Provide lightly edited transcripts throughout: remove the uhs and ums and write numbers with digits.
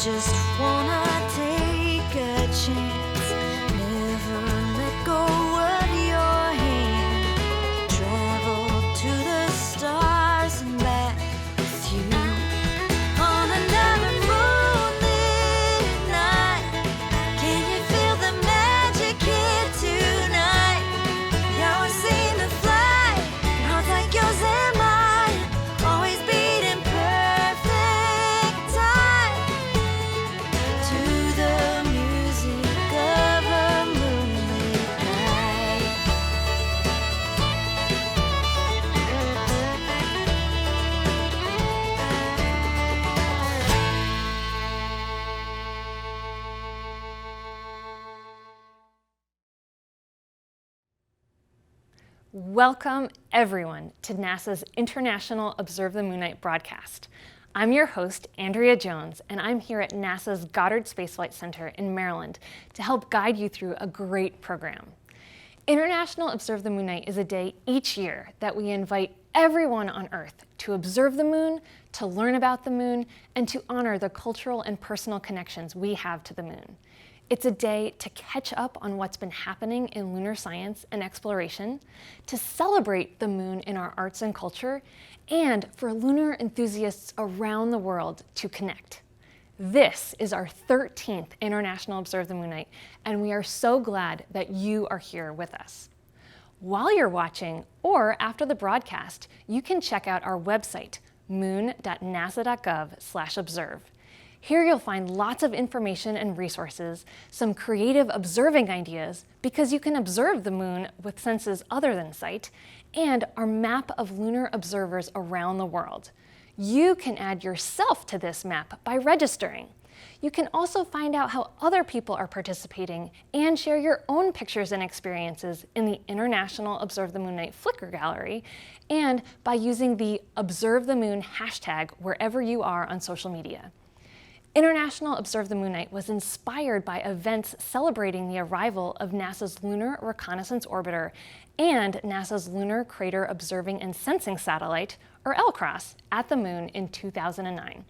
just wanna take a chance, never let go of your hand, travel to the stars and back with you. On another moonlit night, can you feel the magic here tonight? Yeah, we're seeing the fly, hearts like yours and mine, always beating perfect time to the music of a moonlit night. Welcome, everyone, to NASA's International Observe the Moon Night broadcast. I'm your host, Andrea Jones, and I'm here at NASA's Goddard Space Flight Center in Maryland to help guide you through a great program. International Observe the Moon Night is a day each year that we invite everyone on Earth to observe the moon, to learn about the moon, and to honor the cultural and personal connections we have to the moon. It's a day to catch up on what's been happening in lunar science and exploration, to celebrate the moon in our arts and culture, and for lunar enthusiasts around the world to connect. This is our 13th International Observe the Moon Night, and we are so glad that you are here with us. While you're watching, or after the broadcast, you can check out our website, moon.nasa.gov/observe. Here you'll find lots of information and resources, some creative observing ideas, because you can observe the moon with senses other than sight, and our map of lunar observers around the world. You can add yourself to this map by registering. You can also find out how other people are participating and share your own pictures and experiences in the International Observe the Moon Night Flickr gallery, and by using the Observe the Moon hashtag wherever you are on social media. International Observe the Moon Night was inspired by events celebrating the arrival of NASA's Lunar Reconnaissance Orbiter and NASA's Lunar Crater Observing and Sensing Satellite, or LCROSS, at the moon in 2009.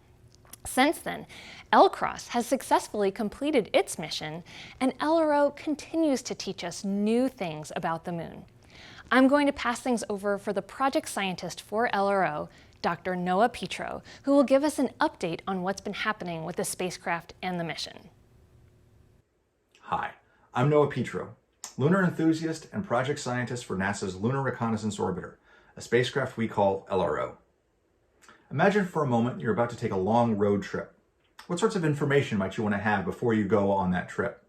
Since then, LCROSS has successfully completed its mission, and LRO continues to teach us new things about the moon. I'm going to pass things over for the project scientist for LRO, Dr. Noah Petro, who will give us an update on what's been happening with the spacecraft and the mission. Hi, I'm Noah Petro, lunar enthusiast and project scientist for NASA's Lunar Reconnaissance Orbiter, a spacecraft we call LRO. Imagine for a moment you're about to take a long road trip. What sorts of information might you want to have before you go on that trip?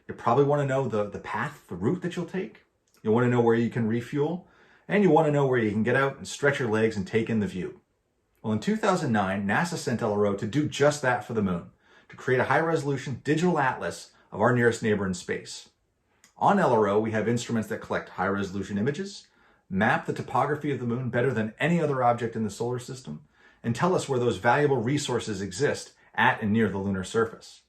You probably want to know the path, the route that you'll take. You'll want to know where you can refuel, and you want to know where you can get out and stretch your legs and take in the view. Well, in 2009, NASA sent LRO to do just that for the moon, to create a high-resolution digital atlas of our nearest neighbor in space. On LRO, we have instruments that collect high-resolution images, map the topography of the moon better than any other object in the solar system, and tell us where those valuable resources exist at and near the lunar surface.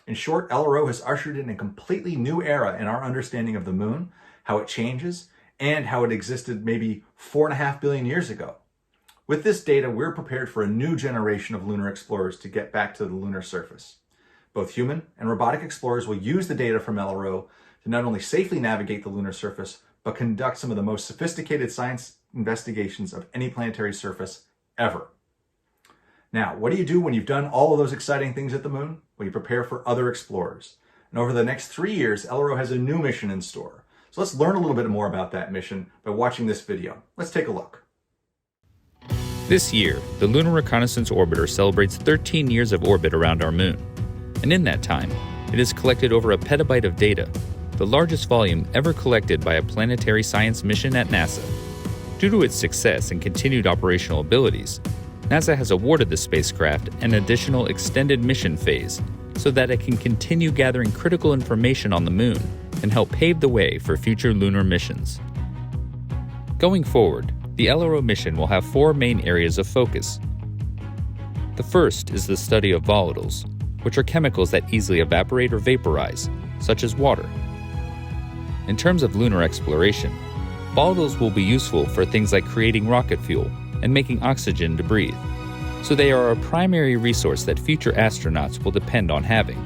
In short, LRO has ushered in a completely new era in our understanding of the moon, how it changes, and how it existed maybe 4.5 billion years ago. With this data, we're prepared for a new generation of lunar explorers to get back to the lunar surface. Both human and robotic explorers will use the data from LRO to not only safely navigate the lunar surface, but conduct some of the most sophisticated science investigations of any planetary surface ever. Now, what do you do when you've done all of those exciting things at the moon? Well, you prepare for other explorers. And over the next 3 years, LRO has a new mission in store. So let's learn a little bit more about that mission by watching this video. Let's take a look. This year, the Lunar Reconnaissance Orbiter celebrates 13 years of orbit around our moon. And in that time, it has collected over a petabyte of data, the largest volume ever collected by a planetary science mission at NASA. Due to its success and continued operational abilities, NASA has awarded the spacecraft an additional extended mission phase so that it can continue gathering critical information on the moon and help pave the way for future lunar missions. Going forward, the LRO mission will have 4 main areas of focus. The first is the study of volatiles, which are chemicals that easily evaporate or vaporize, such as water. In terms of lunar exploration, volatiles will be useful for things like creating rocket fuel and making oxygen to breathe. so they are a primary resource that future astronauts will depend on having.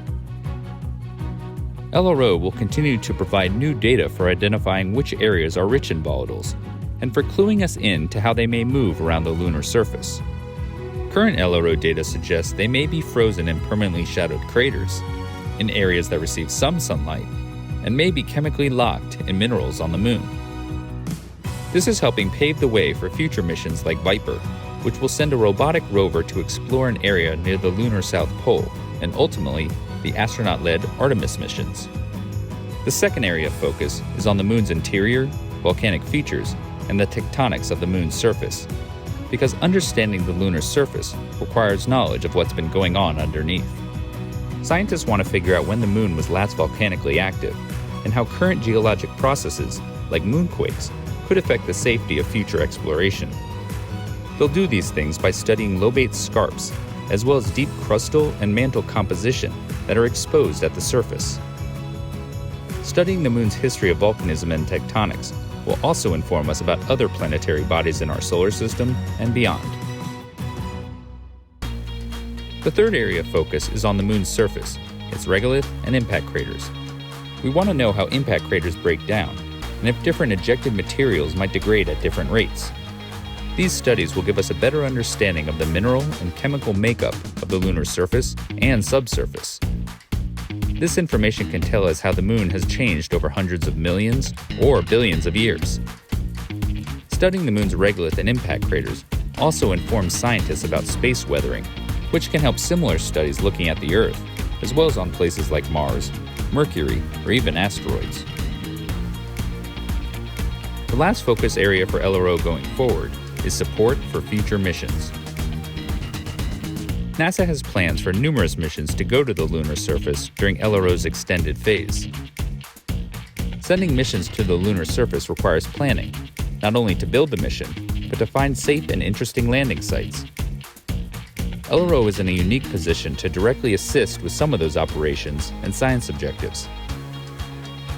LRO will continue to provide new data for identifying which areas are rich in volatiles, and for cluing us in to how they may move around the lunar surface. Current LRO data suggests they may be frozen in permanently shadowed craters, in areas that receive some sunlight, and may be chemically locked in minerals on the moon. This is helping pave the way for future missions like Viper, which will send a robotic rover to explore an area near the lunar South Pole, and ultimately, the astronaut-led Artemis missions. The second area of focus is on the moon's interior, volcanic features, and the tectonics of the moon's surface, because understanding the lunar surface requires knowledge of what's been going on underneath. Scientists want to figure out when the moon was last volcanically active, and how current geologic processes, like moonquakes, could affect the safety of future exploration. They'll do these things by studying lobate scarps, as well as deep crustal and mantle composition that are exposed at the surface. Studying the moon's history of volcanism and tectonics will also inform us about other planetary bodies in our solar system and beyond. The third area of focus is on the moon's surface, its regolith and impact craters. We want to know how impact craters break down, and if different ejected materials might degrade at different rates. These studies will give us a better understanding of the mineral and chemical makeup of the lunar surface and subsurface. This information can tell us how the moon has changed over hundreds of millions or billions of years. Studying the moon's regolith and impact craters also informs scientists about space weathering, which can help similar studies looking at the Earth, as well as on places like Mars, Mercury, or even asteroids. The last focus area for LRO going forward is support for future missions. NASA has plans for numerous missions to go to the lunar surface during LRO's extended phase. Sending missions to the lunar surface requires planning, not only to build the mission, but to find safe and interesting landing sites. LRO is in a unique position to directly assist with some of those operations and science objectives.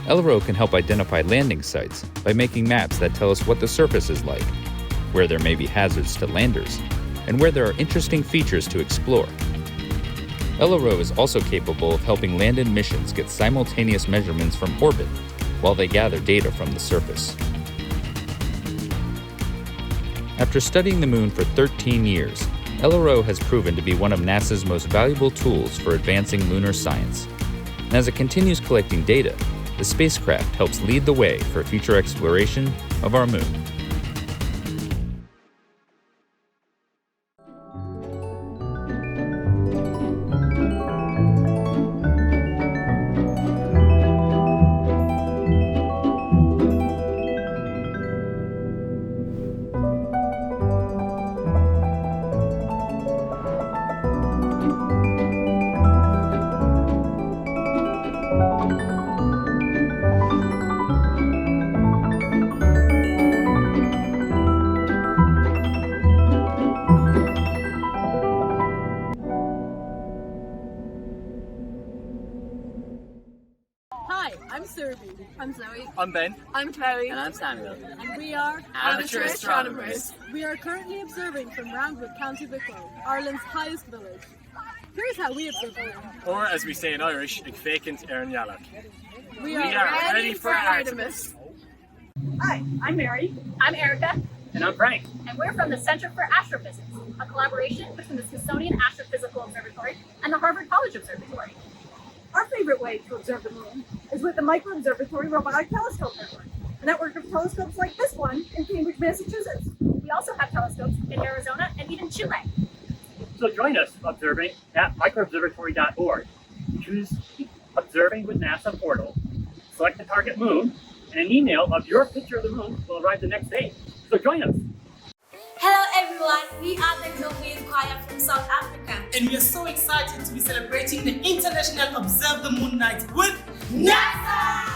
LRO can help identify landing sites by making maps that tell us what the surface is like, where there may be hazards to landers, and where there are interesting features to explore. LRO is also capable of helping land-in missions get simultaneous measurements from orbit while they gather data from the surface. After studying the moon for 13 years, LRO has proven to be one of NASA's most valuable tools for advancing lunar science. And as it continues collecting data, the spacecraft helps lead the way for future exploration of our moon. Hi, I'm Surby. I'm Zoe. I'm Ben. I'm Chloe. And I'm Samuel. And we are Amateur astronomers. We are currently observing from Roundwood, County Wicklow, Ireland's highest village. Here's how we observe the moon. Or as we say in Irish, ag fécint ar an Iarlaach. We are ready for Artemis. Hi, I'm Mary. I'm Erica, And I'm Frank. and we're from the Center for Astrophysics, a collaboration between the Smithsonian Astrophysical Observatory and the Harvard College Observatory. Our favorite way to observe the moon is with the Micro Observatory Robotic Telescope Network, a network of telescopes like this one in Cambridge, Massachusetts. We also have telescopes in Arizona and even Chile. So join us observing at microobservatory.org. Choose Observing with NASA portal, select the target moon, and an email of your picture of the moon will arrive the next day. So join us. Hello everyone, we are the Gilway Choir from South Africa. And we are so excited to be celebrating the International Observe the Moon Night with NASA!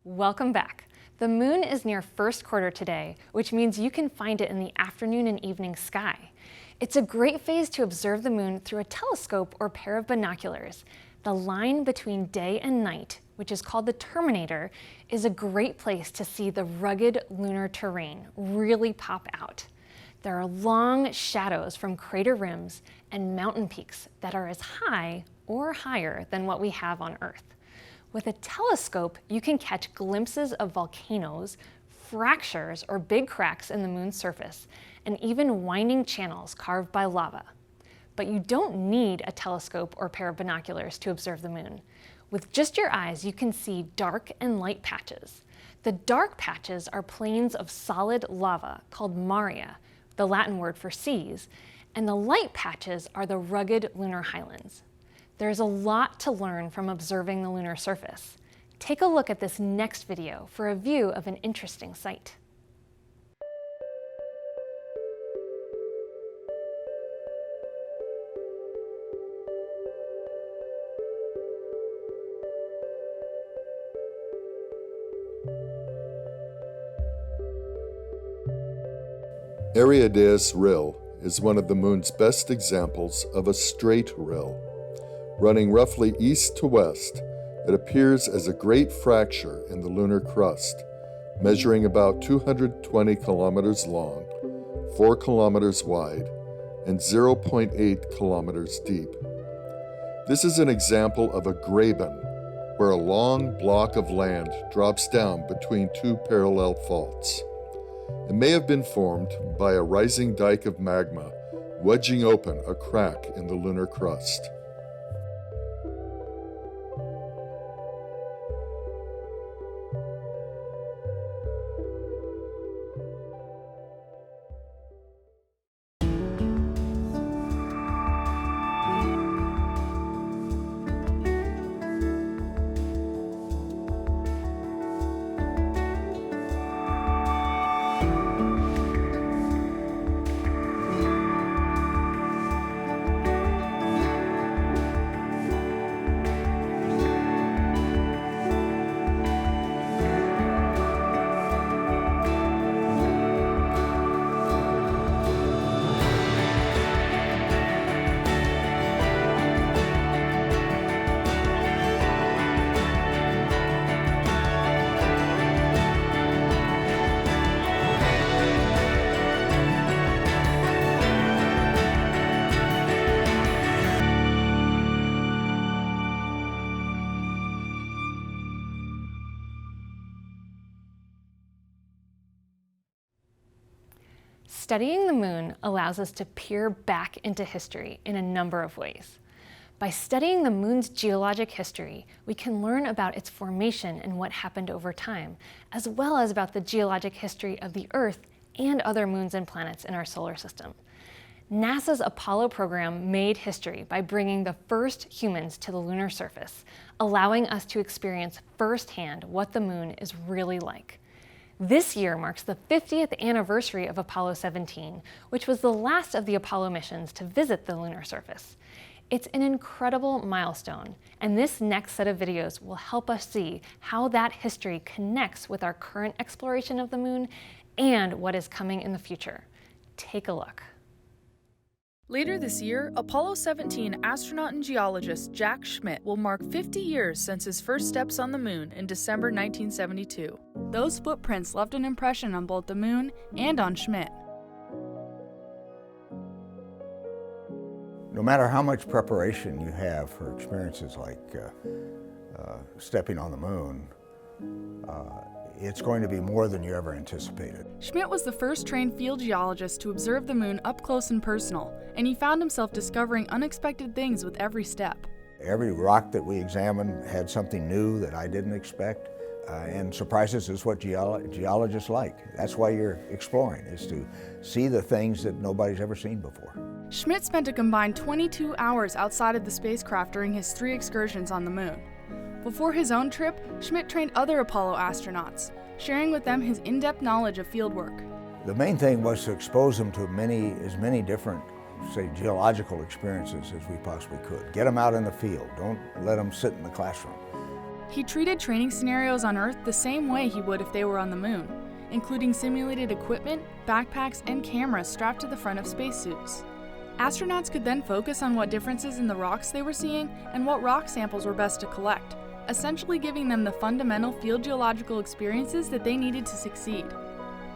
Welcome back. The moon is near first quarter today, which means you can find it in the afternoon and evening sky. It's a great phase to observe the moon through a telescope or pair of binoculars. The line between day and night, which is called the terminator, is a great place to see the rugged lunar terrain really pop out. There are long shadows from crater rims and mountain peaks that are as high or higher than what we have on Earth. With a telescope, you can catch glimpses of volcanoes, fractures or big cracks in the moon's surface, and even winding channels carved by lava. But you don't need a telescope or pair of binoculars to observe the moon. With just your eyes, you can see dark and light patches. The dark patches are plains of solid lava called maria, the Latin word for seas, and the light patches are the rugged lunar highlands. There's a lot to learn from observing the lunar surface. Take a look at this next video for a view of an interesting sight. Ariades Rill is one of the moon's best examples of a straight rill. Running roughly east to west, it appears as a great fracture in the lunar crust, measuring about 220 kilometers long, 4 kilometers wide, and 0.8 kilometers deep. This is an example of a graben, where a long block of land drops down between two parallel faults. It may have been formed by a rising dike of magma wedging open a crack in the lunar crust. Studying the moon allows us to peer back into history in a number of ways. By studying the moon's geologic history, we can learn about its formation and what happened over time, as well as about the geologic history of the Earth and other moons and planets in our solar system. NASA's Apollo program made history by bringing the first humans to the lunar surface, allowing us to experience firsthand what the moon is really like. This year marks the 50th anniversary of Apollo 17, which was the last of the Apollo missions to visit the lunar surface. It's an incredible milestone, and this next set of videos will help us see how that history connects with our current exploration of the moon and what is coming in the future. Take a look. Later this year, Apollo 17 astronaut and geologist Jack Schmitt will mark 50 years since his first steps on the moon in December 1972. Those footprints left an impression on both the moon and on Schmitt. No matter how much preparation you have for experiences like stepping on the moon, it's going to be more than you ever anticipated. Schmitt was the first trained field geologist to observe the moon up close and personal, and he found himself discovering unexpected things with every step. Every rock that we examined had something new that I didn't expect, and surprises is what geologists like. That's why you're exploring, is to see the things that nobody's ever seen before. Schmitt spent a combined 22 hours outside of the spacecraft during his 3 excursions on the moon. Before his own trip, Schmitt trained other Apollo astronauts, sharing with them his in-depth knowledge of fieldwork. The main thing was to expose them to as many different, say, geological experiences as we possibly could. Get them out in the field. Don't let them sit in the classroom. He treated training scenarios on Earth the same way he would if they were on the moon, including simulated equipment, backpacks, and cameras strapped to the front of spacesuits. Astronauts could then focus on what differences in the rocks they were seeing and what rock samples were best to collect, essentially giving them the fundamental field geological experiences that they needed to succeed.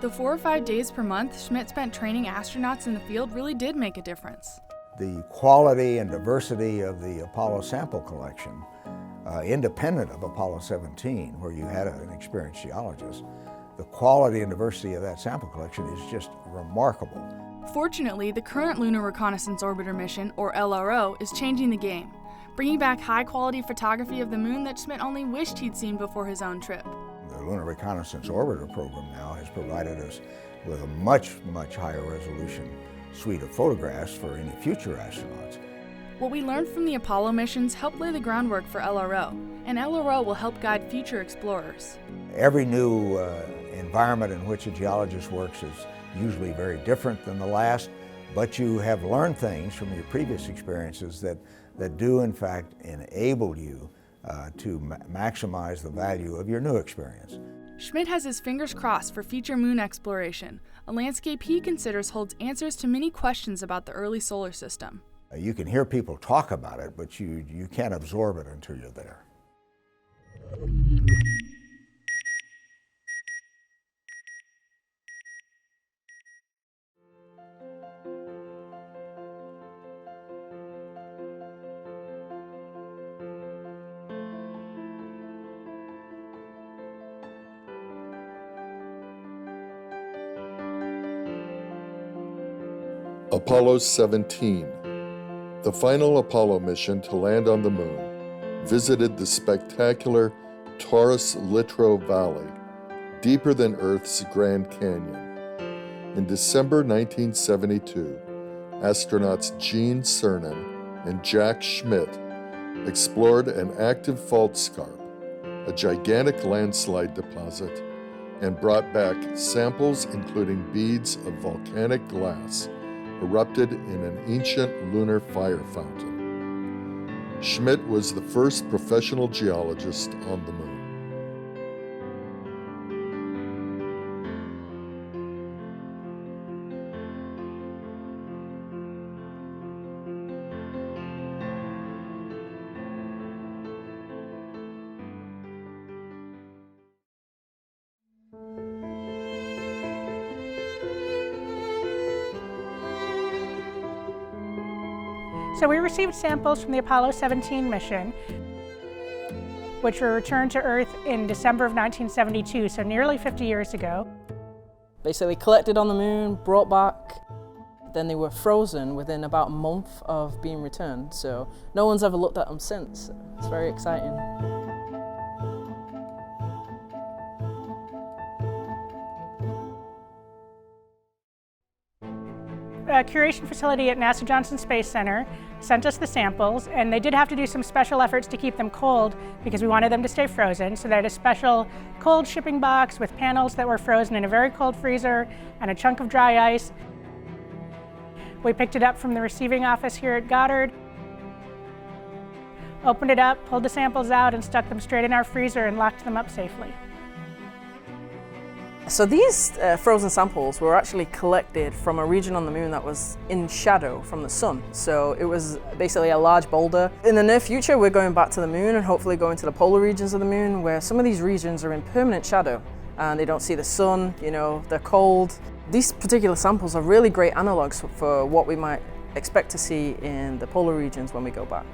The 4 or 5 days per month Schmidt spent training astronauts in the field really did make a difference. The quality and diversity of the Apollo sample collection, independent of Apollo 17, where you had an experienced geologist, the quality and diversity of that sample collection is just remarkable. Fortunately, the current Lunar Reconnaissance Orbiter mission, or LRO, is changing the game, bringing back high-quality photography of the moon that Schmidt only wished he'd seen before his own trip. The Lunar Reconnaissance Orbiter program now has provided us with a much, much higher resolution suite of photographs for any future astronauts. What we learned from the Apollo missions helped lay the groundwork for LRO, and LRO will help guide future explorers. Every new environment in which a geologist works is usually very different than the last, but you have learned things from your previous experiences that do in fact enable you to maximize the value of your new experience. Schmidt has his fingers crossed for future moon exploration, a landscape he considers holds answers to many questions about the early solar system. You can hear people talk about it, but you can't absorb it until you're there. Apollo 17, the final Apollo mission to land on the moon, visited the spectacular Taurus Littrow Valley, deeper than Earth's Grand Canyon. In December 1972, astronauts Gene Cernan and Jack Schmidt explored an active fault scarp, a gigantic landslide deposit, and brought back samples including beads of volcanic glass erupted in an ancient lunar fire fountain. Schmidt was the first professional geologist on the moon. So we received samples from the Apollo 17 mission, which were returned to Earth in December of 1972, so nearly 50 years ago. Basically collected on the moon, brought back, then they were frozen within about a month of being returned, so no one's ever looked at them since. It's very exciting. A curation facility at NASA Johnson Space Center sent us the samples, and they did have to do some special efforts to keep them cold because we wanted them to stay frozen. So they had a special cold shipping box with panels that were frozen in a very cold freezer and a chunk of dry ice. We picked it up from the receiving office here at Goddard, opened it up, pulled the samples out, and stuck them straight in our freezer and locked them up safely. So these frozen samples were actually collected from a region on the moon that was in shadow from the sun. So it was basically a large boulder. In the near future, we're going back to the moon and hopefully going to the polar regions of the moon, where some of these regions are in permanent shadow and they don't see the sun, you know, they're cold. These particular samples are really great analogs for what we might expect to see in the polar regions when we go back.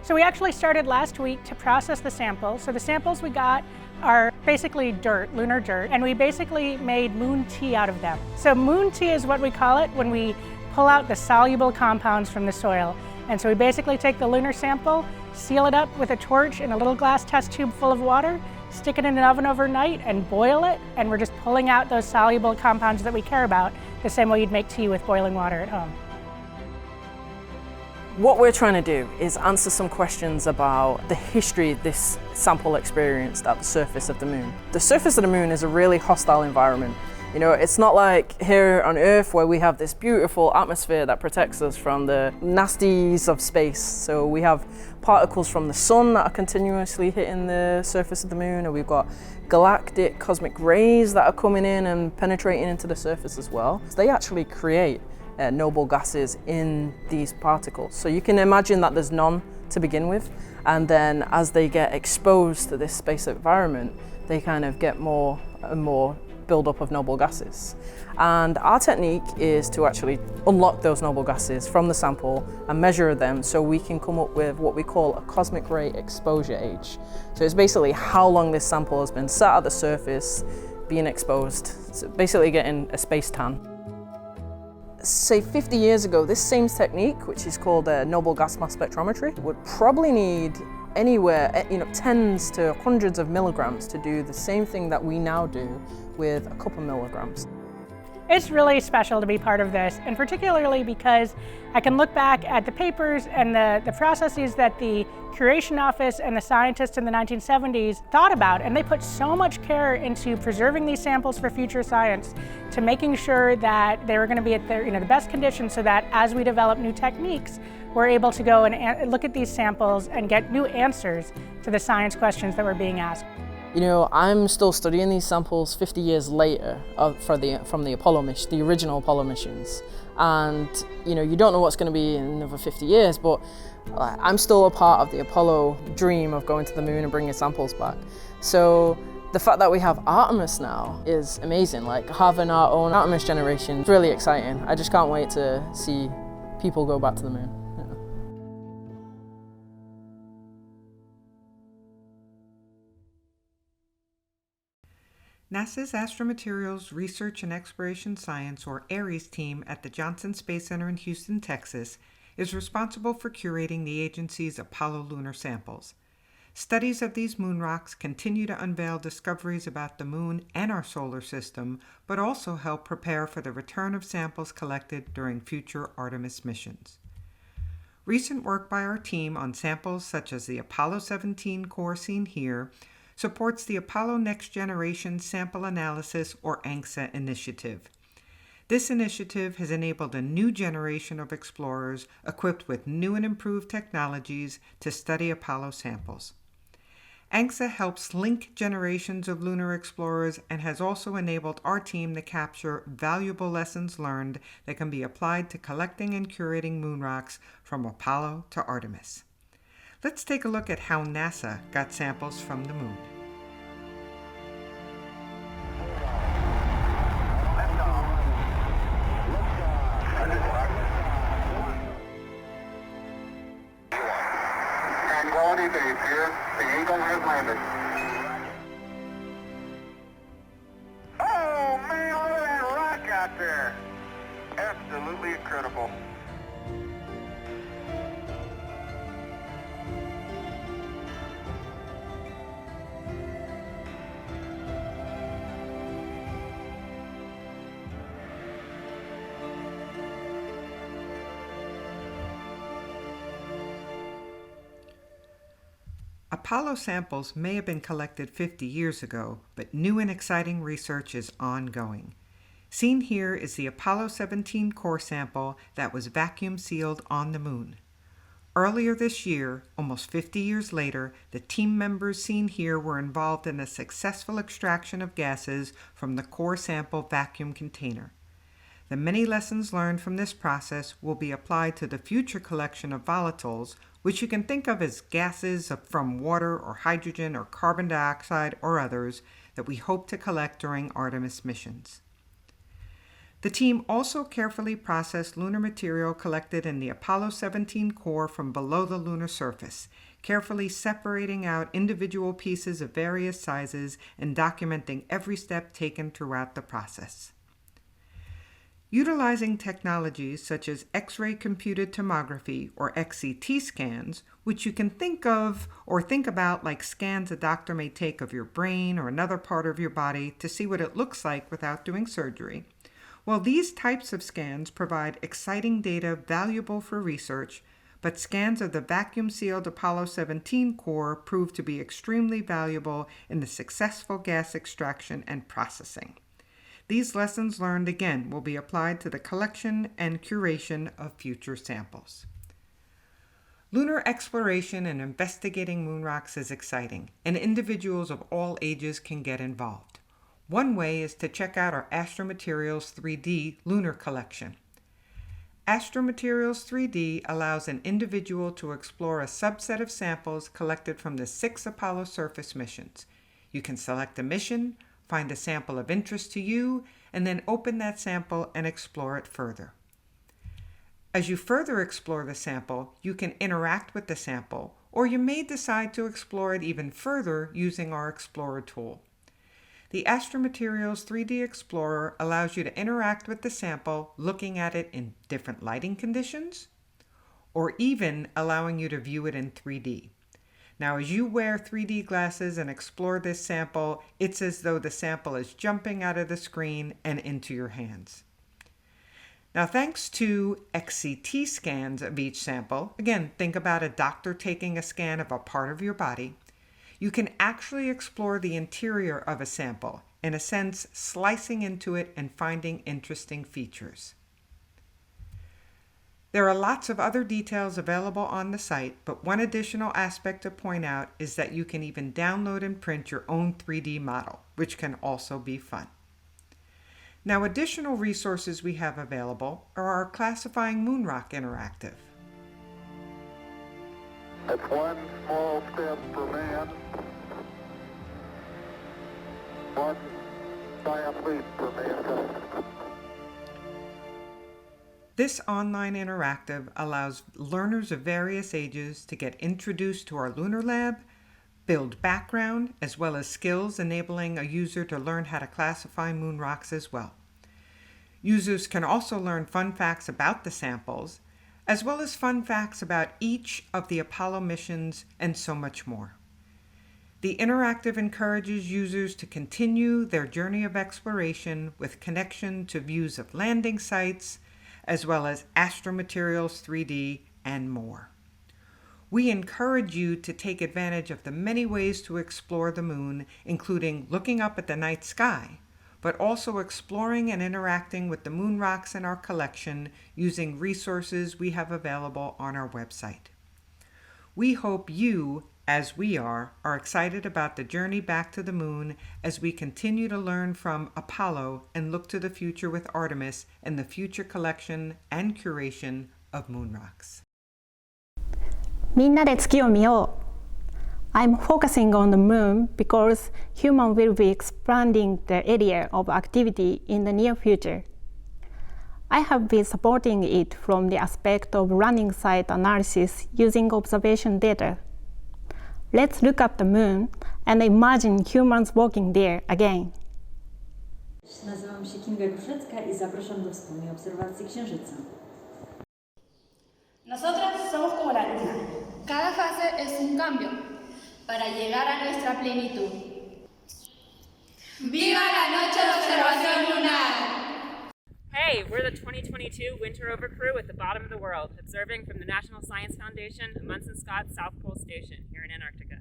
So we actually started last week to process the samples. So the samples we got are basically dirt, lunar dirt, and we basically made moon tea out of them. So moon tea is what we call it when we pull out the soluble compounds from the soil. And so we basically take the lunar sample, seal it up with a torch in a little glass test tube full of water, stick it in an oven overnight and boil it, and we're just pulling out those soluble compounds that we care about, the same way you'd make tea with boiling water at home. What we're trying to do is answer some questions about the history this sample experienced at the surface of the moon. The surface of the moon is a really hostile environment. You know, it's not like here on Earth where we have this beautiful atmosphere that protects us from the nasties of space. So we have particles from the sun that are continuously hitting the surface of the moon, and we've got galactic cosmic rays that are coming in and penetrating into the surface as well. So they actually create noble gases in these particles. So you can imagine that there's none to begin with, and then as they get exposed to this space environment, they kind of get more and more buildup of noble gases. And our technique is to actually unlock those noble gases from the sample and measure them so we can come up with what we call a cosmic ray exposure age. So it's basically how long this sample has been sat at the surface, being exposed, so basically getting a space tan. Say 50 years ago, this same technique, which is called noble gas mass spectrometry, would probably need anywhere, tens to hundreds of milligrams to do the same thing that we now do with a couple milligrams. It's really special to be part of this, and particularly because I can look back at the papers and the processes that the Curation Office and the scientists in the 1970s thought about, and they put so much care into preserving these samples for future science, to making sure that they were going to be at the best conditions, so that as we develop new techniques, we're able to go and look at these samples and get new answers to the science questions that were being asked. I'm still studying these samples 50 years later from the Apollo mission, the original Apollo missions. And, you don't know what's going to be in another 50 years, but I'm still a part of the Apollo dream of going to the moon and bringing samples back. So the fact that we have Artemis now is amazing. Like, having our own Artemis generation is really exciting. I just can't wait to see people go back to the moon. NASA's Astromaterials Research and Exploration Science, or ARES team at the Johnson Space Center in Houston, Texas, is responsible for curating the agency's Apollo lunar samples. Studies of these moon rocks continue to unveil discoveries about the moon and our solar system, but also help prepare for the return of samples collected during future Artemis missions. Recent work by our team on samples such as the Apollo 17 core seen here supports the Apollo Next Generation Sample Analysis, or ANXA, initiative. This initiative has enabled a new generation of explorers equipped with new and improved technologies to study Apollo samples. ANXA helps link generations of lunar explorers and has also enabled our team to capture valuable lessons learned that can be applied to collecting and curating moon rocks from Apollo to Artemis. Let's take a look at how NASA got samples from the moon. Tranquility Base here. The Eagle has landed. Oh man, look at that rock out there. Absolutely incredible. Apollo samples may have been collected 50 years ago, but new and exciting research is ongoing. Seen here is the Apollo 17 core sample that was vacuum sealed on the moon. Earlier this year, almost 50 years later, the team members seen here were involved in a successful extraction of gases from the core sample vacuum container. The many lessons learned from this process will be applied to the future collection of volatiles, which you can think of as gases from water or hydrogen or carbon dioxide or others that we hope to collect during Artemis missions. The team also carefully processed lunar material collected in the Apollo 17 core from below the lunar surface, carefully separating out individual pieces of various sizes and documenting every step taken throughout the process. Utilizing technologies such as X-ray computed tomography, or XCT scans, which you can think of or think about like scans a doctor may take of your brain or another part of your body to see what it looks like without doing surgery. Well, these types of scans provide exciting data valuable for research, but scans of the vacuum-sealed Apollo 17 core proved to be extremely valuable in the successful gas extraction and processing. These lessons learned again will be applied to the collection and curation of future samples. Lunar exploration and investigating moon rocks is exciting, and individuals of all ages can get involved. One way is to check out our Astromaterials 3D lunar collection. Astromaterials 3D allows an individual to explore a subset of samples collected from the 6 Apollo surface missions. You can select a mission, find a sample of interest to you, and then open that sample and explore it further. As you further explore the sample, you can interact with the sample, or you may decide to explore it even further using our Explorer tool. The Astromaterials 3D Explorer allows you to interact with the sample, looking at it in different lighting conditions, or even allowing you to view it in 3D. Now, as you wear 3D glasses and explore this sample, it's as though the sample is jumping out of the screen and into your hands. Now, thanks to XCT scans of each sample, again, think about a doctor taking a scan of a part of your body, you can actually explore the interior of a sample, in a sense, slicing into it and finding interesting features. There are lots of other details available on the site, but one additional aspect to point out is that you can even download and print your own 3D model, which can also be fun. Now, additional resources we have available are our Classifying Moon Rock Interactive. That's one small step for man, one giant leap for mankind. This online interactive allows learners of various ages to get introduced to our lunar lab, build background, as well as skills enabling a user to learn how to classify moon rocks as well. Users can also learn fun facts about the samples, as well as fun facts about each of the Apollo missions and so much more. The interactive encourages users to continue their journey of exploration with connection to views of landing sites, as well as Astromaterials 3D and more. We encourage you to take advantage of the many ways to explore the moon, including looking up at the night sky, but also exploring and interacting with the moon rocks in our collection using resources we have available on our website. We hope you, as we are excited about the journey back to the moon as we continue to learn from Apollo and look to the future with Artemis and the future collection and curation of moon rocks. みんなで月を見よう。I'm focusing on the moon because humans will be expanding the area of activity in the near future. I have been supporting it from the aspect of running site analysis using observation data. Let's look up the moon and imagine humans walking there again. Nazywam się Kinga Ruszecka i zapraszam do wspólnej obserwacji Księżyca. Nosotras somos como la luna. Cada fase es un cambio para llegar a nuestra plenitud. ¡Viva la noche de observación lunar! Hey, we're the 2022 Winter Rover crew at the bottom of the world, observing from the National Science Foundation at Munson Scott South Pole Station here in Antarctica.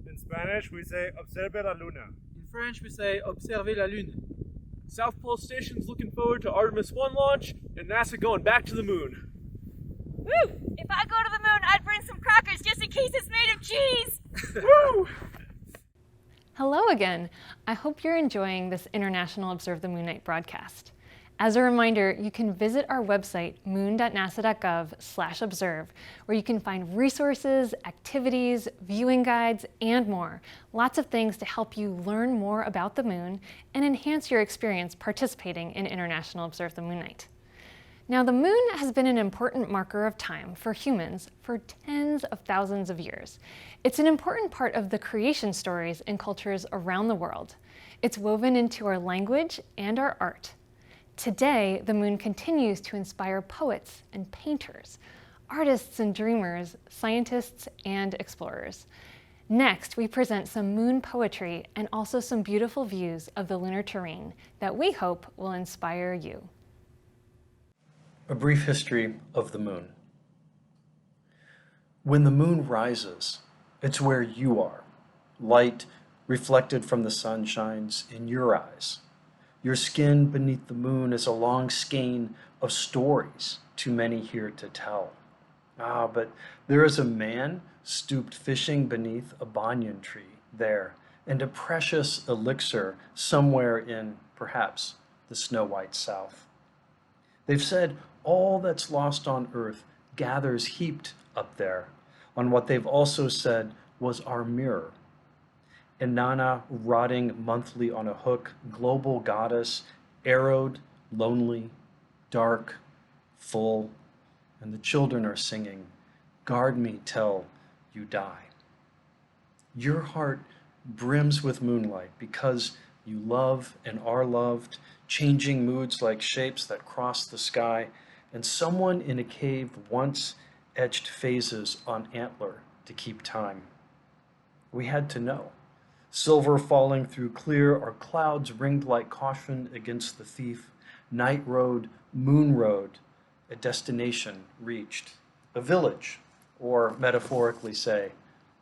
In Spanish, we say Observe la Luna. In French, we say Observe la Lune. South Pole Station's looking forward to Artemis 1 launch and NASA going back to the moon. Woo! If I go to the moon, I'd bring some crackers just in case it's made of cheese! Woo! Hello again. I hope you're enjoying this International Observe the Moon Night broadcast. As a reminder, you can visit our website, moon.nasa.gov/observe, where you can find resources, activities, viewing guides, and more. Lots of things to help you learn more about the moon and enhance your experience participating in International Observe the Moon Night. Now, the moon has been an important marker of time for humans for tens of thousands of years. It's an important part of the creation stories in cultures around the world. It's woven into our language and our art. Today, the moon continues to inspire poets and painters, artists and dreamers, scientists and explorers. Next, we present some moon poetry and also some beautiful views of the lunar terrain that we hope will inspire you. A brief history of the moon. When the moon rises, it's where you are. Light reflected from the sun shines in your eyes. Your skin beneath the moon is a long skein of stories too many here to tell. But there is a man stooped fishing beneath a banyan tree there, and a precious elixir somewhere in, perhaps, the snow-white south. They've said all that's lost on earth gathers heaped up there on what they've also said was our mirror. Inanna rotting monthly on a hook, global goddess, arrowed, lonely, dark, full, and the children are singing, guard me till you die. Your heart brims with moonlight because you love and are loved, changing moods like shapes that cross the sky, and someone in a cave once etched phases on antler to keep time. We had to know. Silver falling through clear, or clouds ringed like caution against the thief. Night road, moon road, a destination reached. A village, or metaphorically say,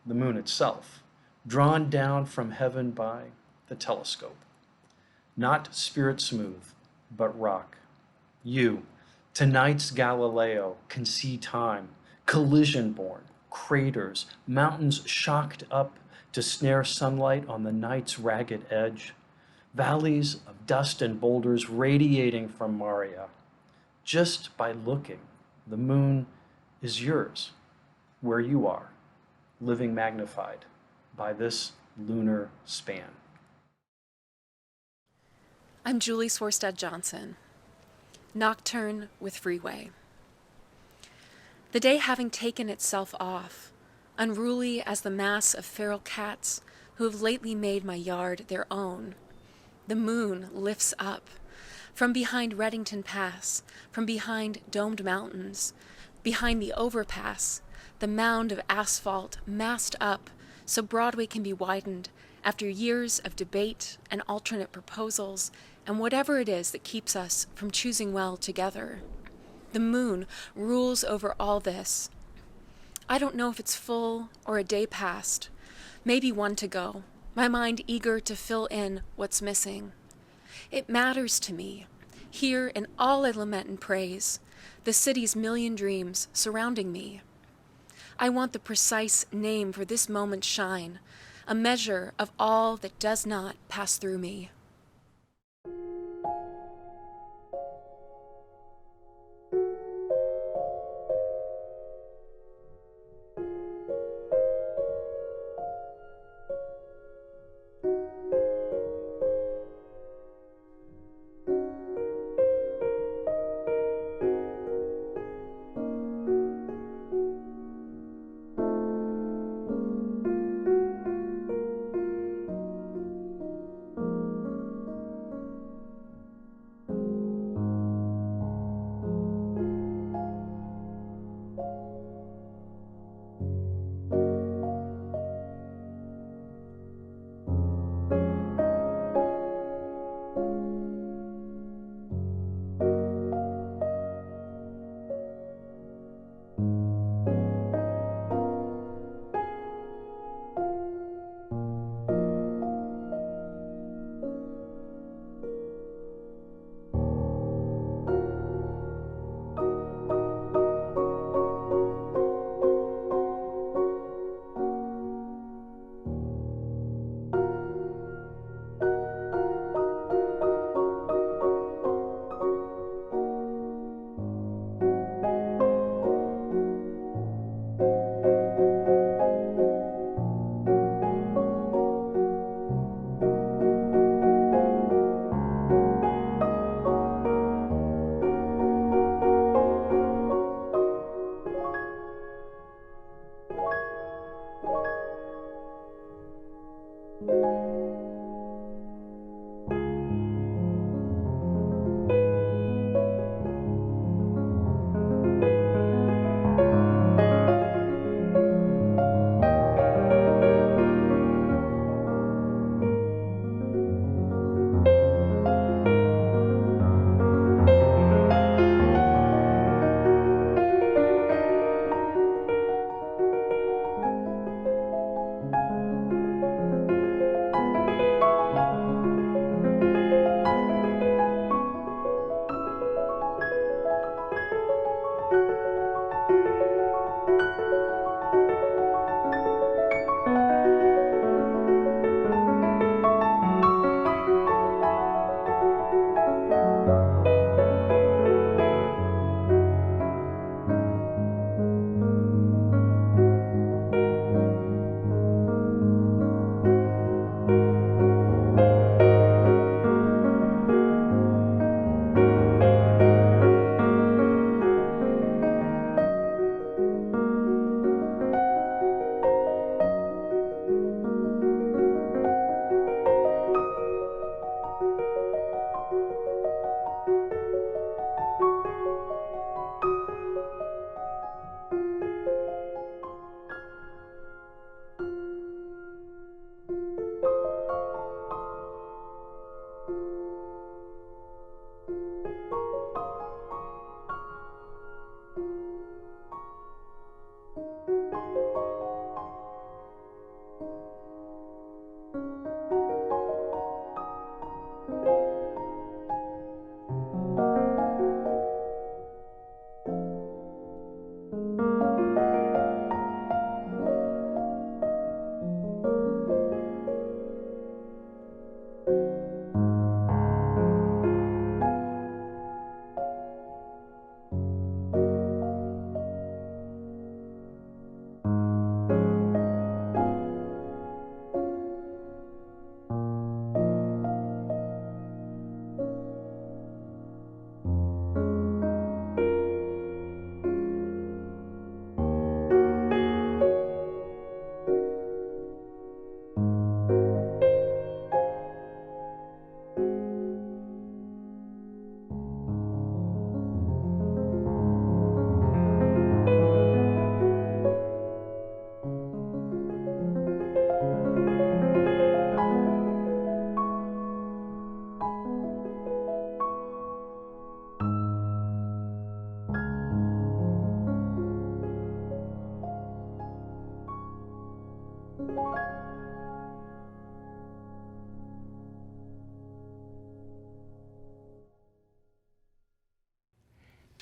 the moon itself, drawn down from heaven by the telescope. Not spirit smooth, but rock. You, tonight's Galileo, can see time, collision born, craters, mountains shocked up to snare sunlight on the night's ragged edge, valleys of dust and boulders radiating from Maria. Just by looking, the moon is yours, where you are, living magnified by this lunar span. I'm Julie Swarstad Johnson. Nocturne with Freeway. The day having taken itself off, unruly as the mass of feral cats who have lately made my yard their own, the moon lifts up from behind Reddington Pass, from behind domed mountains, behind the overpass, the mound of asphalt massed up so Broadway can be widened after years of debate and alternate proposals and whatever it is that keeps us from choosing well together. The moon rules over all this. I don't know if it's full or a day past, maybe one to go, my mind eager to fill in what's missing. It matters to me, here in all I lament and praise, the city's million dreams surrounding me. I want the precise name for this moment's shine, a measure of all that does not pass through me.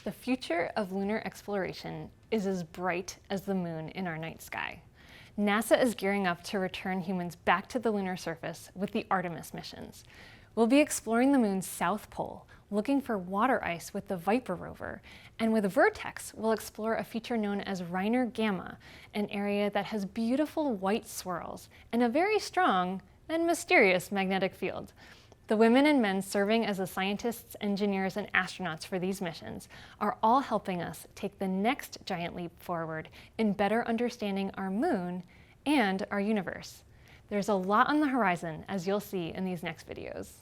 The future of lunar exploration is as bright as the moon in our night sky. NASA is gearing up to return humans back to the lunar surface with the Artemis missions. We'll be exploring the moon's south pole, looking for water ice with the Viper rover, and with Vertex, we'll explore a feature known as Reiner Gamma, an area that has beautiful white swirls and a very strong and mysterious magnetic field. The women and men serving as the scientists, engineers, and astronauts for these missions are all helping us take the next giant leap forward in better understanding our moon and our universe. There's a lot on the horizon, as you'll see in these next videos.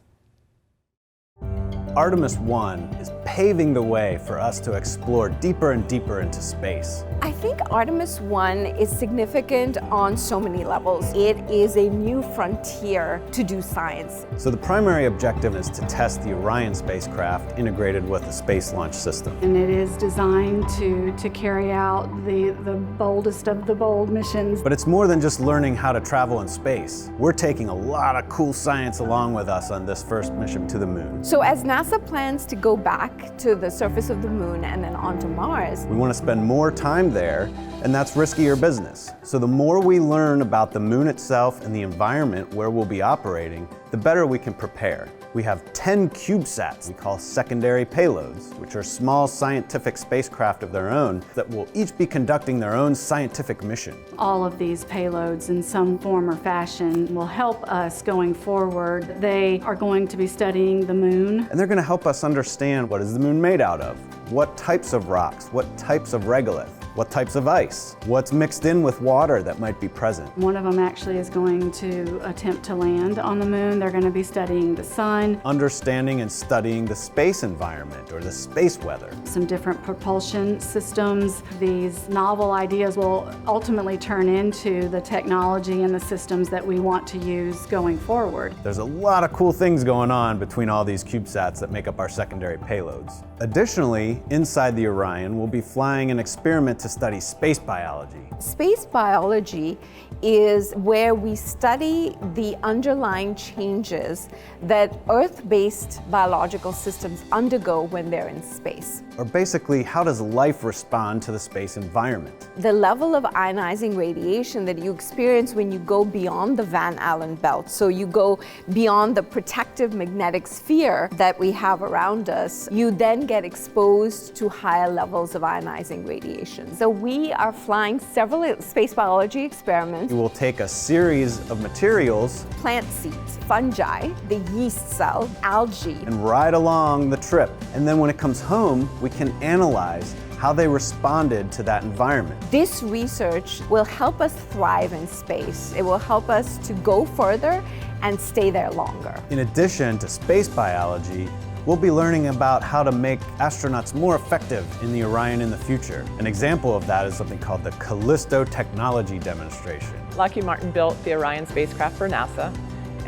Artemis 1 is paving the way for us to explore deeper and deeper into space. I think Artemis 1 is significant on so many levels. It is a new frontier to do science. So the primary objective is to test the Orion spacecraft integrated with the Space Launch System. And it is designed to carry out the boldest of the bold missions. But it's more than just learning how to travel in space. We're taking a lot of cool science along with us on this first mission to the moon. So as NASA plans to go back to the surface of the moon and then onto Mars, we want to spend more time there, and that's riskier business. So the more we learn about the moon itself and the environment where we'll be operating, the better we can prepare. We have 10 CubeSats we call secondary payloads, which are small scientific spacecraft of their own that will each be conducting their own scientific mission. All of these payloads in some form or fashion will help us going forward. They are going to be studying the moon. And they're going to help us understand what is the moon made out of, what types of rocks, what types of regolith, what types of ice, what's mixed in with water that might be present. One of them actually is going to attempt to land on the moon. They're going to be studying the sun. Understanding and studying the space environment or the space weather. Some different propulsion systems. These novel ideas will ultimately turn into the technology and the systems that we want to use going forward. There's a lot of cool things going on between all these CubeSats that make up our secondary payloads. Additionally, inside the Orion, we'll be flying an experiment to study space biology. Space biology is where we study the underlying changes that Earth-based biological systems undergo when they're in space. Or basically, how does life respond to the space environment? The level of ionizing radiation that you experience when you go beyond the Van Allen belt, so you go beyond the protective magnetic sphere that we have around us, you then get exposed to higher levels of ionizing radiation. So we are flying several space biology experiments. We will take a series of materials, plant seeds, fungi, the yeast cell, algae, and ride along the trip. And then when it comes home, we can analyze how they responded to that environment. This research will help us thrive in space. It will help us to go further and stay there longer. In addition to space biology, we'll be learning about how to make astronauts more effective in the Orion in the future. An example of that is something called the Callisto Technology Demonstration. Lockheed Martin built the Orion spacecraft for NASA,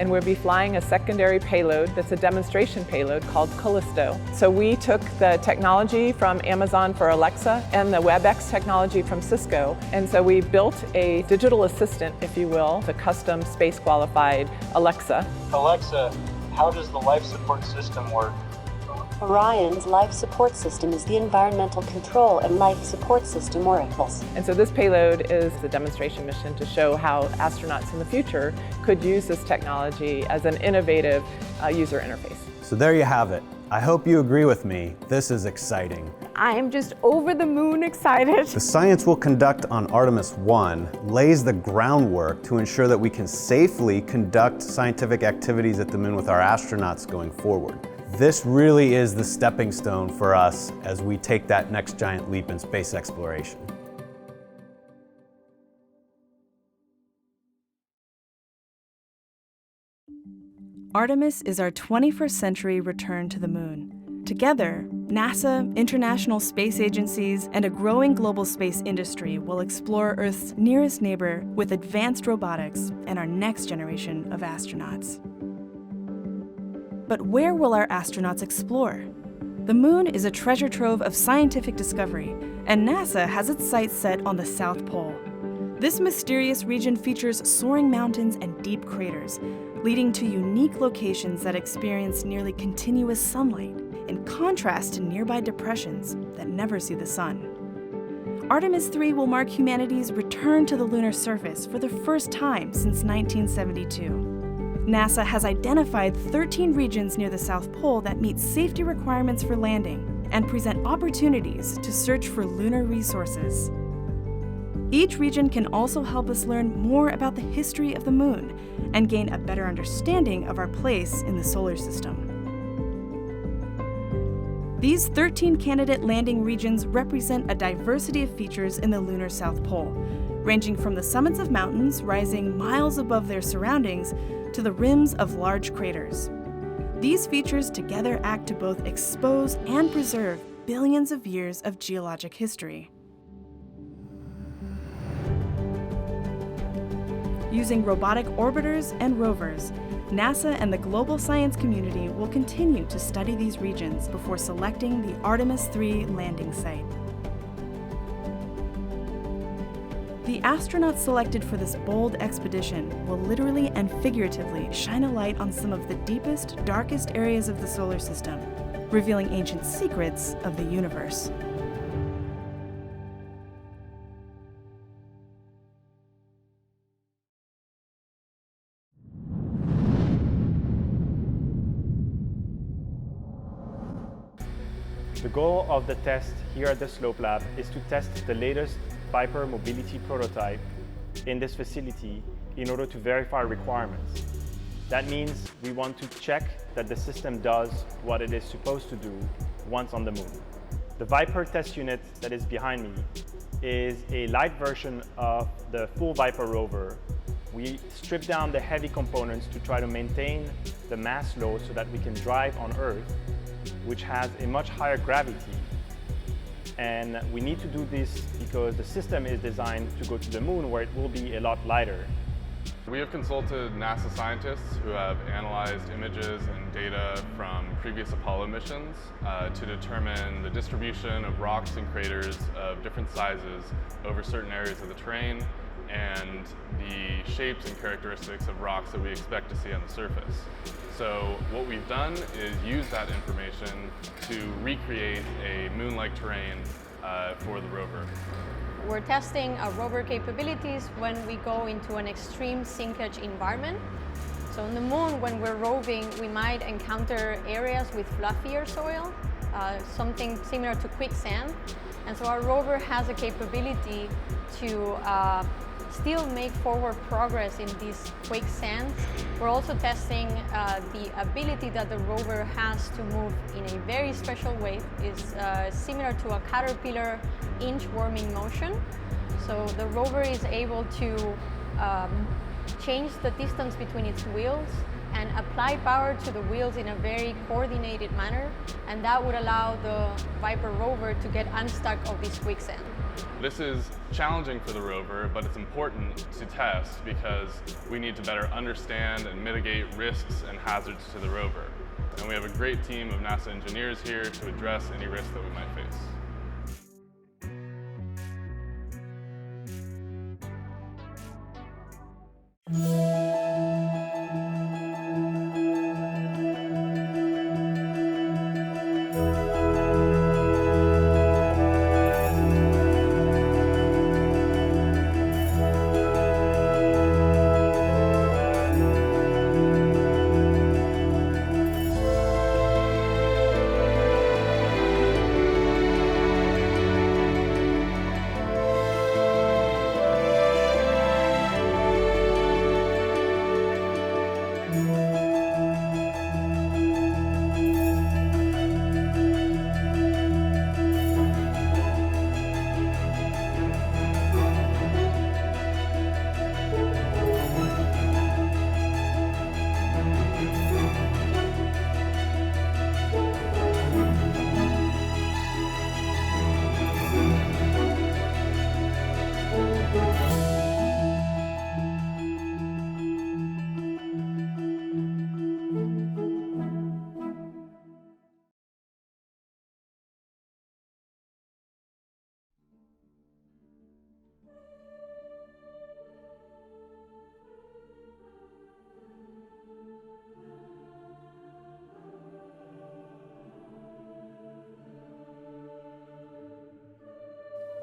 and we'll be flying a secondary payload that's a demonstration payload called Callisto. So we took the technology from Amazon for Alexa and the WebEx technology from Cisco, and so we built a digital assistant, if you will, a custom space-qualified Alexa. Alexa, how does the life support system work? Orion's life support system is the environmental control and life support system oracles. And so this payload is a demonstration mission to show how astronauts in the future could use this technology as an innovative user interface. So there you have it. I hope you agree with me. This is exciting. I am just over the moon excited. The science we'll conduct on Artemis 1 lays the groundwork to ensure that we can safely conduct scientific activities at the moon with our astronauts going forward. This really is the stepping stone for us as we take that next giant leap in space exploration. Artemis is our 21st century return to the moon. Together, NASA, international space agencies, and a growing global space industry will explore Earth's nearest neighbor with advanced robotics and our next generation of astronauts. But where will our astronauts explore? The moon is a treasure trove of scientific discovery, and NASA has its sights set on the South Pole. This mysterious region features soaring mountains and deep craters, leading to unique locations that experience nearly continuous sunlight, in contrast to nearby depressions that never see the sun. Artemis 3 will mark humanity's return to the lunar surface for the first time since 1972. NASA has identified 13 regions near the South Pole that meet safety requirements for landing and present opportunities to search for lunar resources. Each region can also help us learn more about the history of the moon and gain a better understanding of our place in the solar system. These 13 candidate landing regions represent a diversity of features in the lunar South Pole, ranging from the summits of mountains rising miles above their surroundings to the rims of large craters. These features together act to both expose and preserve billions of years of geologic history. Using robotic orbiters and rovers, NASA and the global science community will continue to study these regions before selecting the Artemis 3 landing site. The astronauts selected for this bold expedition will literally and figuratively shine a light on some of the deepest, darkest areas of the solar system, revealing ancient secrets of the universe. The goal of the test here at the Slope Lab is to test the latest Viper mobility prototype in this facility in order to verify requirements. That means we want to check that the system does what it is supposed to do once on the moon. The Viper test unit that is behind me is a light version of the full Viper rover. We strip down the heavy components to try to maintain the mass load so that we can drive on Earth, which has a much higher gravity. And we need to do this because the system is designed to go to the moon where it will be a lot lighter. We have consulted NASA scientists who have analyzed images and data from previous Apollo missions to determine the distribution of rocks and craters of different sizes over certain areas of the terrain and the shapes and characteristics of rocks that we expect to see on the surface. So what we've done is use that information to recreate a moon-like terrain for the rover. We're testing our rover capabilities when we go into an extreme sinkage environment. So on the moon, when we're roving, we might encounter areas with fluffier soil, something similar to quicksand. And so our rover has a capability to still make forward progress in these quicksands. We're also testing the ability that the rover has to move in a very special way. It's similar to a caterpillar inchworming motion. So the rover is able to change the distance between its wheels and apply power to the wheels in a very coordinated manner, and that would allow the Viper rover to get unstuck of this quicksand. This is challenging for the rover, but it's important to test because we need to better understand and mitigate risks and hazards to the rover. And we have a great team of NASA engineers here to address any risks that we might face.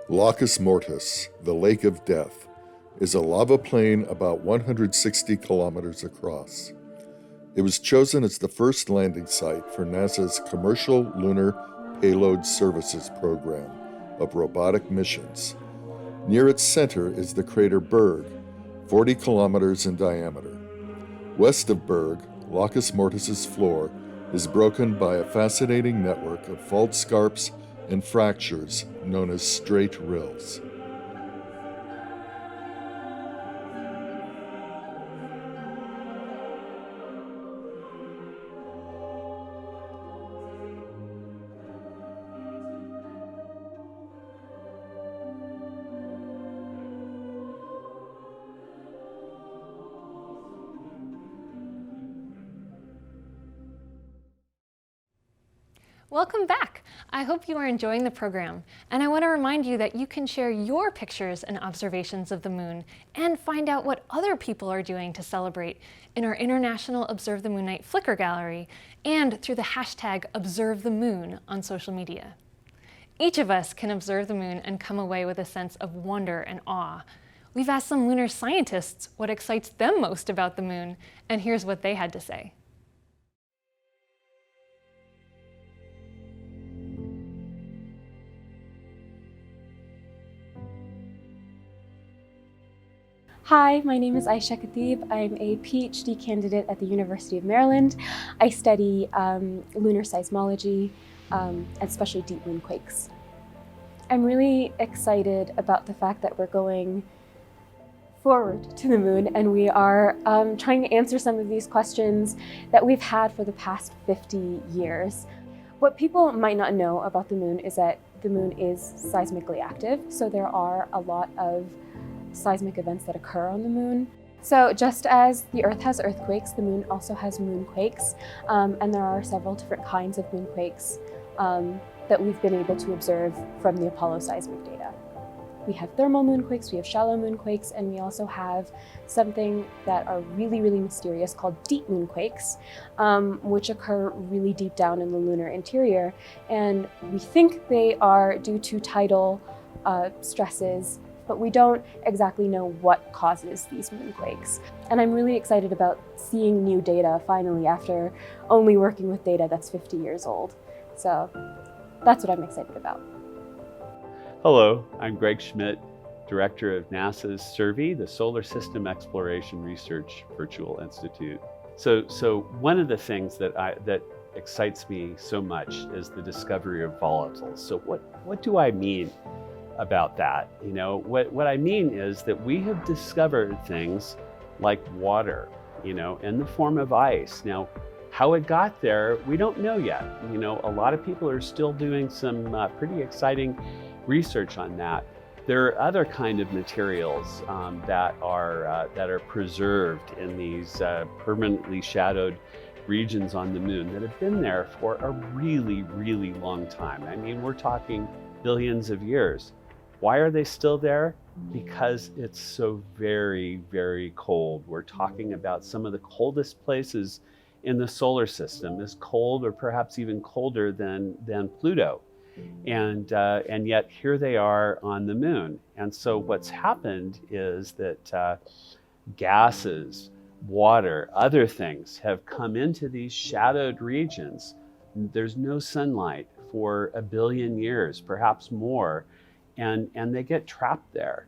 Lacus Mortis, the Lake of Death, is a lava plain about 160 kilometers across. It was chosen as the first landing site for NASA's Commercial Lunar Payload Services program of robotic missions. Near its center is the crater Berg, 40 kilometers in diameter. West of Berg, Lacus Mortis's floor is broken by a fascinating network of fault scarps and fractures known as straight rills. Welcome back. I hope you are enjoying the program, and I want to remind you that you can share your pictures and observations of the moon and find out what other people are doing to celebrate in our International Observe the Moon Night Flickr gallery and through the hashtag #ObserveTheMoon on social media. Each of us can observe the moon and come away with a sense of wonder and awe. We've asked some lunar scientists what excites them most about the moon, and here's what they had to say. Hi, my name is Aisha Khatib. I'm a PhD candidate at the University of Maryland. I study lunar seismology, especially deep moonquakes. I'm really excited about the fact that we're going forward to the moon, and we are trying to answer some of these questions that we've had for the past 50 years. What people might not know about the moon is that the moon is seismically active, so there are a lot of seismic events that occur on the moon. So just as the Earth has earthquakes, the moon also has moonquakes, and there are several different kinds of moonquakes that we've been able to observe from the Apollo seismic data. We have thermal moonquakes, we have shallow moonquakes, and we also have something that are really, really mysterious called deep moonquakes, which occur really deep down in the lunar interior. And we think they are due to tidal stresses, but we don't exactly know what causes these moonquakes. And I'm really excited about seeing new data finally after only working with data that's 50 years old. So that's what I'm excited about. Hello, I'm Greg Schmidt, Director of NASA's SSERVI, the Solar System Exploration Research Virtual Institute. So one of the things that excites me so much is the discovery of volatiles. So what do I mean about that? You know, what I mean is that we have discovered things like water, you know, in the form of ice. Now, how it got there, we don't know yet. You know, a lot of people are still doing some pretty exciting research on that. There are other kind of materials that are preserved in these permanently shadowed regions on the moon that have been there for a really, really long time. I mean, we're talking billions of years. Why are they still there? Because it's so very, very cold. We're talking about some of the coldest places in the solar system, as cold or perhaps even colder than Pluto. And yet here they are on the moon. And so what's happened is that gases, water, other things have come into these shadowed regions. There's no sunlight for a billion years, perhaps more, and they get trapped there.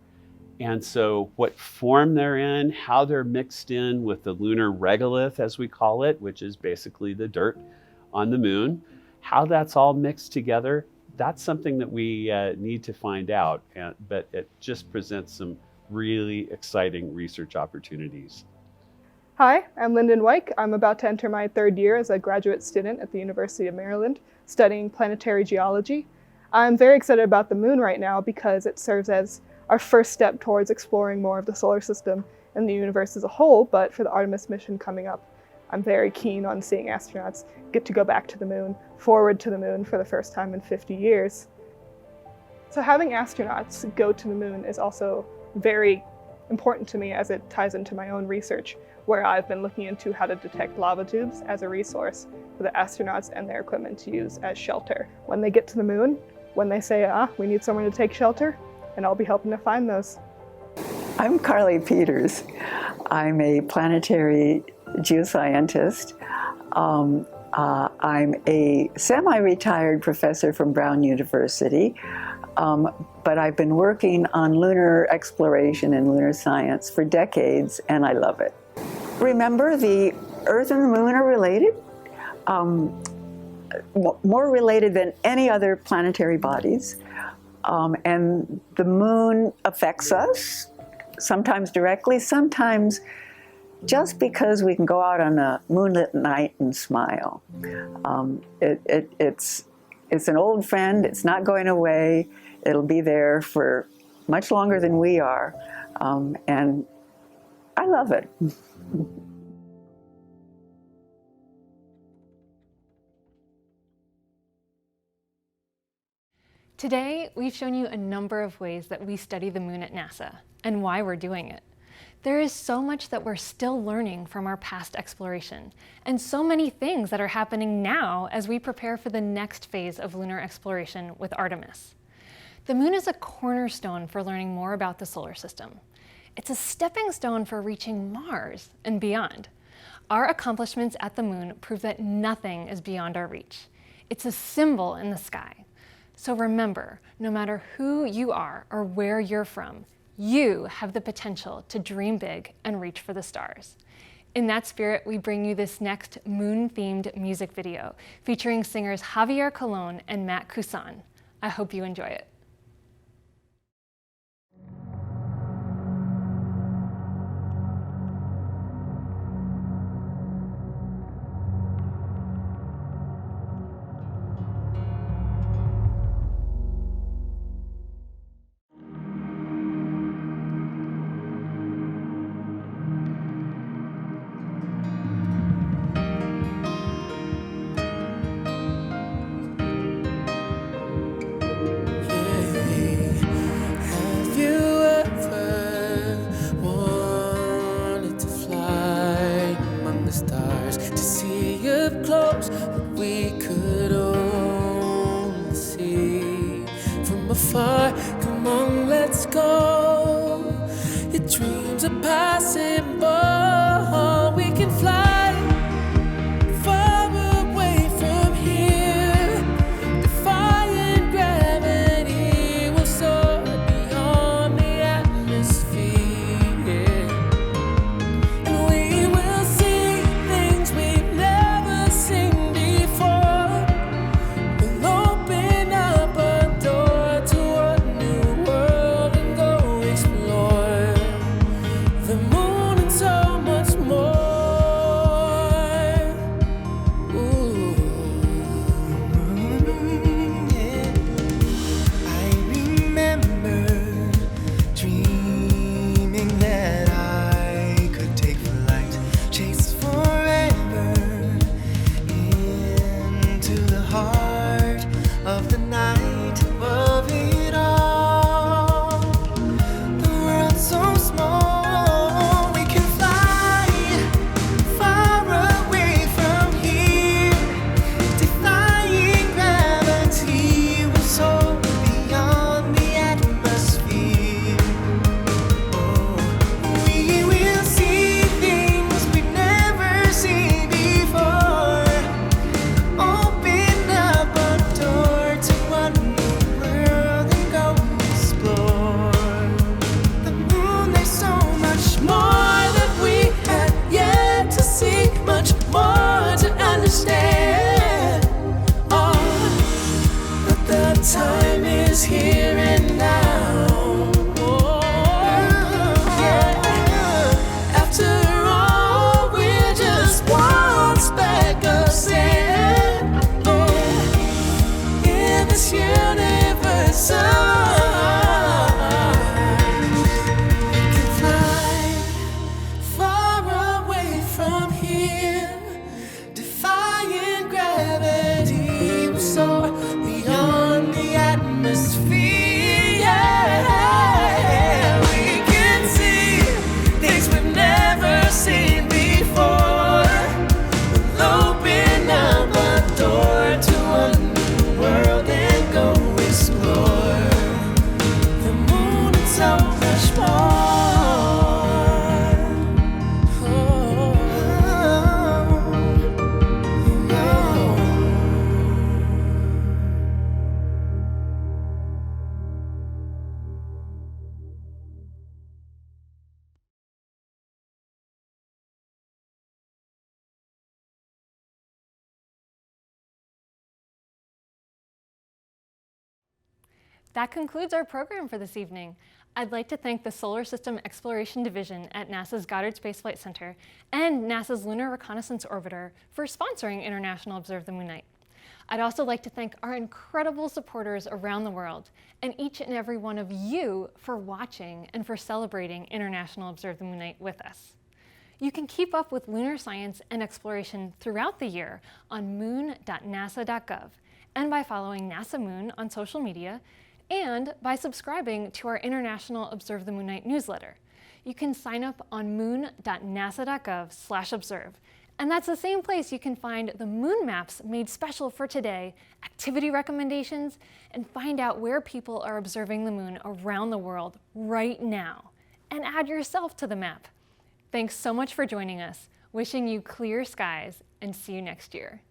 And so what form they're in, how they're mixed in with the lunar regolith, as we call it, which is basically the dirt on the moon, how that's all mixed together, that's something that we need to find out, but it just presents some really exciting research opportunities. Hi, I'm Lyndon Wyke. I'm about to enter my third year as a graduate student at the University of Maryland, studying planetary geology. I'm very excited about the moon right now because it serves as our first step towards exploring more of the solar system and the universe as a whole, but for the Artemis mission coming up, I'm very keen on seeing astronauts get to go back to the moon, forward to the moon for the first time in 50 years. So having astronauts go to the moon is also very important to me as it ties into my own research, where I've been looking into how to detect lava tubes as a resource for the astronauts and their equipment to use as shelter. When they get to the moon, when they say, we need somewhere to take shelter, and I'll be helping to find those. I'm Carly Peters. I'm a planetary geoscientist. I'm a semi-retired professor from Brown University, but I've been working on lunar exploration and lunar science for decades, and I love it. Remember, the Earth and the Moon are related, more related than any other planetary bodies, and the moon affects us, sometimes directly, sometimes just because we can go out on a moonlit night and smile. It's an old friend, it's not going away, it'll be there for much longer than we are, and I love it. Today, we've shown you a number of ways that we study the moon at NASA and why we're doing it. There is so much that we're still learning from our past exploration, and so many things that are happening now as we prepare for the next phase of lunar exploration with Artemis. The moon is a cornerstone for learning more about the solar system. It's a stepping stone for reaching Mars and beyond. Our accomplishments at the moon prove that nothing is beyond our reach. It's a symbol in the sky. So remember, no matter who you are or where you're from, you have the potential to dream big and reach for the stars. In that spirit, we bring you this next moon-themed music video featuring singers Javier Colon and Matt Cousin. I hope you enjoy it. Far, come on, let's go. Your dreams are possible. We can fly far away from here, defying gravity. We'll soar beyond the atmosphere, and we will see things we've never seen before. We'll open up a door to a new world and go much more. That concludes our program for this evening. I'd like to thank the Solar System Exploration Division at NASA's Goddard Space Flight Center and NASA's Lunar Reconnaissance Orbiter for sponsoring International Observe the Moon Night. I'd also like to thank our incredible supporters around the world and each and every one of you for watching and for celebrating International Observe the Moon Night with us. You can keep up with lunar science and exploration throughout the year on moon.nasa.gov and by following NASA Moon on social media and by subscribing to our International Observe the Moon Night newsletter. You can sign up on moon.nasa.gov/observe. And that's the same place you can find the moon maps made special for today, activity recommendations, and find out where people are observing the moon around the world right now. And add yourself to the map. Thanks so much for joining us. Wishing you clear skies and see you next year.